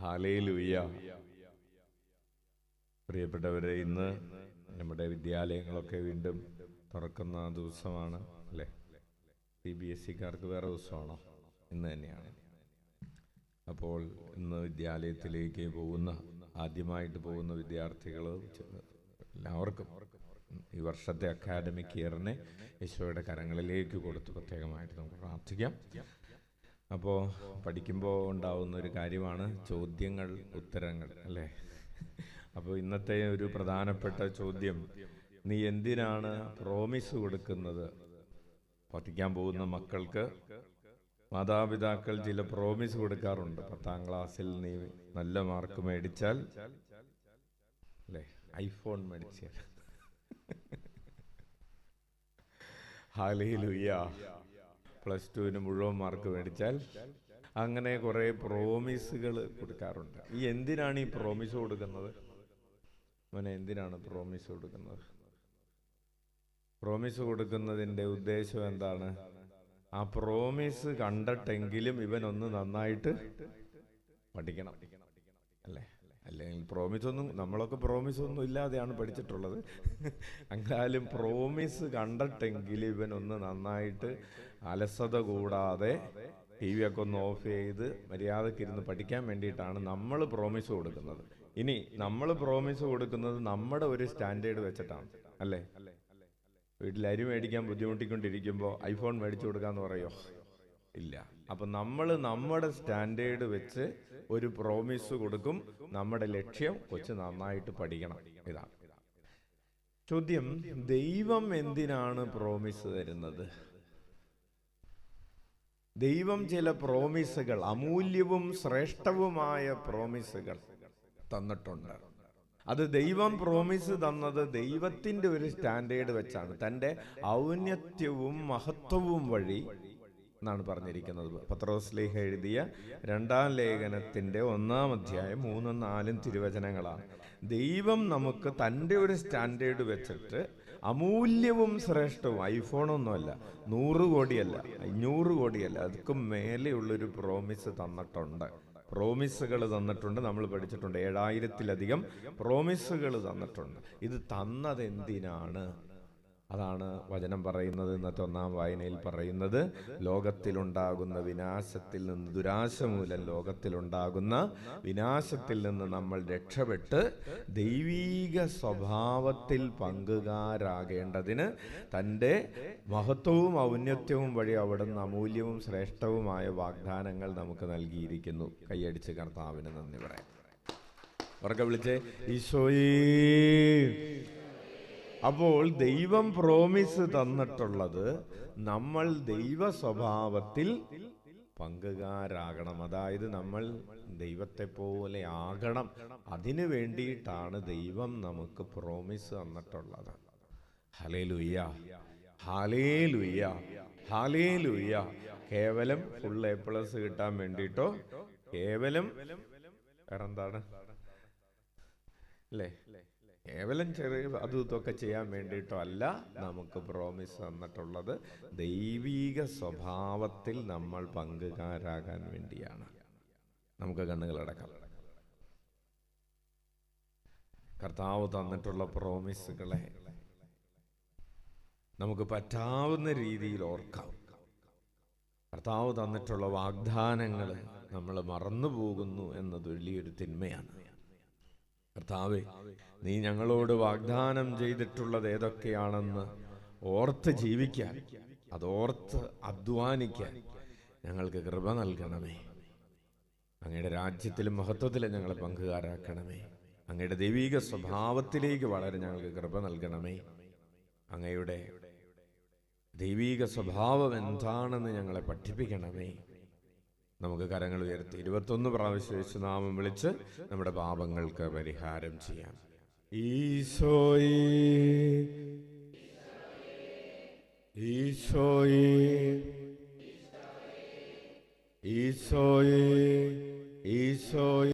Hallelujah. പ്രിയപ്പെട്ടവരെ, ഇന്ന് നമ്മുടെ വിദ്യാലയങ്ങളൊക്കെ വീണ്ടും തുറക്കുന്ന ദിവസമാണ് അല്ലേ? CBSE-കാർക്ക് വേറെ ദിവസമാണോ? ഇന്ന് തന്നെയാണ്. അപ്പോൾ ഇന്ന് വിദ്യാലയത്തിലേക്ക് ആദ്യമായിട്ട് പോകുന്ന വിദ്യാർത്ഥികൾ എല്ലാവർക്കും ഈ വർഷത്തെ അക്കാഡമിക് ഇയറിനെ ഈശോയുടെ കരങ്ങളിലേക്ക് കൊടുത്ത് പ്രത്യേകമായിട്ട് നമുക്ക് പ്രാർത്ഥിക്കാം. അപ്പോൾ പഠിക്കുമ്പോൾ ഉണ്ടാവുന്ന ഒരു കാര്യമാണ് ചോദ്യങ്ങൾ ഉത്തരങ്ങൾ അല്ലേ? അപ്പോൾ ഇന്നത്തെ ഒരു പ്രധാനപ്പെട്ട ചോദ്യം, നീ എന്തിനാണ് പ്രോമിസ് കൊടുക്കുന്നത്? പഠിക്കാൻ പോകുന്ന മക്കൾക്ക് മാതാപിതാക്കൾ ചില പ്രോമിസ് കൊടുക്കാറുണ്ട്. 10ാം ക്ലാസ്സിൽ നീ നല്ല മാർക്ക് മേടിച്ചാൽ അല്ലേ, ഐഫോൺ മേടിച്ചാൽ. ഹല്ലേലൂയ. +2 മുഴുവൻ മാർക്ക് മേടിച്ചാൽ, അങ്ങനെ കുറേ പ്രോമിസുകൾ കൊടുക്കാറുണ്ട്. എന്തിനാണ് ഈ പ്രോമിസ് കൊടുക്കുന്നത്? എന്തിനാണ് പ്രോമിസ് കൊടുക്കുന്നത്? പ്രോമിസ് കൊടുക്കുന്നതിൻ്റെ ഉദ്ദേശം എന്താണ്? ആ പ്രോമിസ് കണ്ടിട്ടെങ്കിലും ഇവനൊന്ന് നന്നായിട്ട് പഠിക്കണം അല്ലേ? അല്ലെങ്കിൽ നമ്മളൊക്കെ പ്രോമിസ് ഒന്നും ഇല്ലാതെയാണ് പഠിച്ചിട്ടുള്ളത്. എന്നാലും പ്രോമിസ് കണ്ടിട്ടെങ്കിലും ഇവനൊന്ന് നന്നായിട്ട് അലസത കൂടാതെ TV ഒക്കെ ഒന്ന് ഓഫ് ചെയ്ത് മര്യാദക്കിരുന്ന് പഠിക്കാൻ വേണ്ടിയിട്ടാണ് നമ്മൾ പ്രോമിസ് കൊടുക്കുന്നത്. ഇനി നമ്മൾ പ്രോമിസ് കൊടുക്കുന്നത് നമ്മുടെ ഒരു സ്റ്റാൻഡേർഡ് വെച്ചിട്ടാണ് അല്ലേ? വീട്ടിൽ അരി മേടിക്കാൻ ബുദ്ധിമുട്ടിക്കൊണ്ടിരിക്കുമ്പോൾ ഐഫോൺ മേടിച്ചു കൊടുക്കാന്ന് പറയോ? ഇല്ല. അപ്പം നമ്മൾ നമ്മുടെ സ്റ്റാൻഡേർഡ് വെച്ച് ഒരു പ്രോമിസ് കൊടുക്കും. നമ്മുടെ ലക്ഷ്യം കൊച്ചു നന്നായിട്ട് പഠിക്കണം. ഇതാണ് ചോദ്യം. ദൈവം എന്തിനാണ് പ്രോമിസ് തരുന്നത്? ദൈവം ചില പ്രോമിസുകൾ, അമൂല്യവും ശ്രേഷ്ഠവുമായ പ്രോമിസുകൾ തന്നിട്ടുണ്ട്. അത് ദൈവം പ്രോമിസ് തന്നത് ദൈവത്തിന്റെ ഒരു സ്റ്റാൻഡേർഡ് വെച്ചാണ്, തൻ്റെ ഔന്നത്യവും മഹത്വവും വഴി എന്നാണ് പറഞ്ഞിരിക്കുന്നത്. പത്രോസ്ലീഹ എഴുതിയ 2ാം ലേഖനത്തിന്റെ 1-ാം അധ്യായം 3-ഉം 4-ഉം തിരുവചനങ്ങളാണ്. ദൈവം നമുക്ക് തൻ്റെ ഒരു സ്റ്റാൻഡേർഡ് വെച്ചിട്ട് അമൂല്യവും ശ്രേഷ്ഠവും, ഐഫോണൊന്നുമല്ല, 100 കോടിയല്ല, 500 കോടിയല്ല, അതൊക്കെ മേലെയുള്ളൊരു പ്രോമിസ് തന്നിട്ടുണ്ട്. പ്രോമിസുകൾ തന്നിട്ടുണ്ട്. നമ്മൾ പഠിച്ചിട്ടുണ്ട് 7000-ത്തിലധികം പ്രോമിസുകൾ തന്നിട്ടുണ്ട്. ഇത് തന്നത് എന്തിനാണ്? അതാണ് വചനം പറയുന്നത്. ഇന്നത്തെ 1-ാം വായനയിൽ പറയുന്നത്, ലോകത്തിലുണ്ടാകുന്ന വിനാശത്തിൽ നിന്ന്, ദുരാശ മൂലം ലോകത്തിലുണ്ടാകുന്ന വിനാശത്തിൽ നിന്ന് നമ്മൾ രക്ഷപ്പെട്ട് ദൈവീക സ്വഭാവത്തിൽ പങ്കുകാരാകേണ്ടതിന് തൻ്റെ മഹത്വവും ഔന്നത്യവും വഴി അവിടുന്ന് അമൂല്യവും ശ്രേഷ്ഠവുമായ വാഗ്ദാനങ്ങൾ നമുക്ക് നൽകിയിരിക്കുന്നു. കൈയടിച്ച് കർത്താവിന് നന്ദി പറയാം. ഉറക്കെ വിളിച്ചേ, ഈശോയേ. അപ്പോൾ ദൈവം പ്രോമിസ് തന്നിട്ടുള്ളത് നമ്മൾ ദൈവ സ്വഭാവത്തിൽ പങ്കുകാരാകണം. അതായത് നമ്മൾ ദൈവത്തെ പോലെ ആകണം. അതിനു വേണ്ടിയിട്ടാണ് ദൈവം നമുക്ക് പ്രോമിസ് തന്നിട്ടുള്ളത്. Hallelujah, hallelujah, hallelujah. കേവലം ഫുൾ A+ കിട്ടാൻ വേണ്ടിയിട്ടോ, കേവലം വേറെന്താണ് അല്ലേ, കേവലം ചെറിയ അതും ഇതൊക്കെ ചെയ്യാൻ വേണ്ടിയിട്ടോ അല്ല നമുക്ക് പ്രോമിസ് തന്നിട്ടുള്ളത്. ദൈവീക സ്വഭാവത്തിൽ നമ്മൾ പങ്കുകാരാകാൻ വേണ്ടിയാണ്. നമുക്ക് കണ്ണുകളടക്കാം. കർത്താവ് തന്നിട്ടുള്ള പ്രോമിസുകളെ നമുക്ക് പറ്റാവുന്ന രീതിയിൽ ഓർക്കാം. കർത്താവ് തന്നിട്ടുള്ള വാഗ്ദാനങ്ങൾ നമ്മൾ മറന്നു പോകുന്നു എന്നത് വലിയൊരു തിന്മയാണ്. കർത്താവേ, നീ ഞങ്ങളോട് വാഗ്ദാനം ചെയ്തിട്ടുള്ളത് ഏതൊക്കെയാണെന്ന് ഓർത്ത് ജീവിക്കാൻ, അതോർത്ത് അധ്വാനിക്കാൻ ഞങ്ങൾക്ക് കൃപ നൽകണമേ. അങ്ങയുടെ രാജ്യത്തിലും മഹത്വത്തിലും ഞങ്ങളെ പങ്കുകാരാക്കണമേ. അങ്ങയുടെ ദൈവിക സ്വഭാവത്തിലേക്ക് വളരെ ഞങ്ങൾക്ക് കൃപ നൽകണമേ. അങ്ങയുടെ ദൈവിക സ്വഭാവം എന്താണെന്ന് ഞങ്ങളെ പഠിപ്പിക്കണമേ. നമുക്ക് കരങ്ങൾ ഉയർത്തി 21 പ്രാവശ്യം യേശുനാമം വിളിച്ച് നമ്മുടെ പാപങ്ങൾക്ക് പരിഹാരം ചെയ്യാം. ഈശോയേ, ഈശോയേ, ഈശോയേ, ഈശോയേ.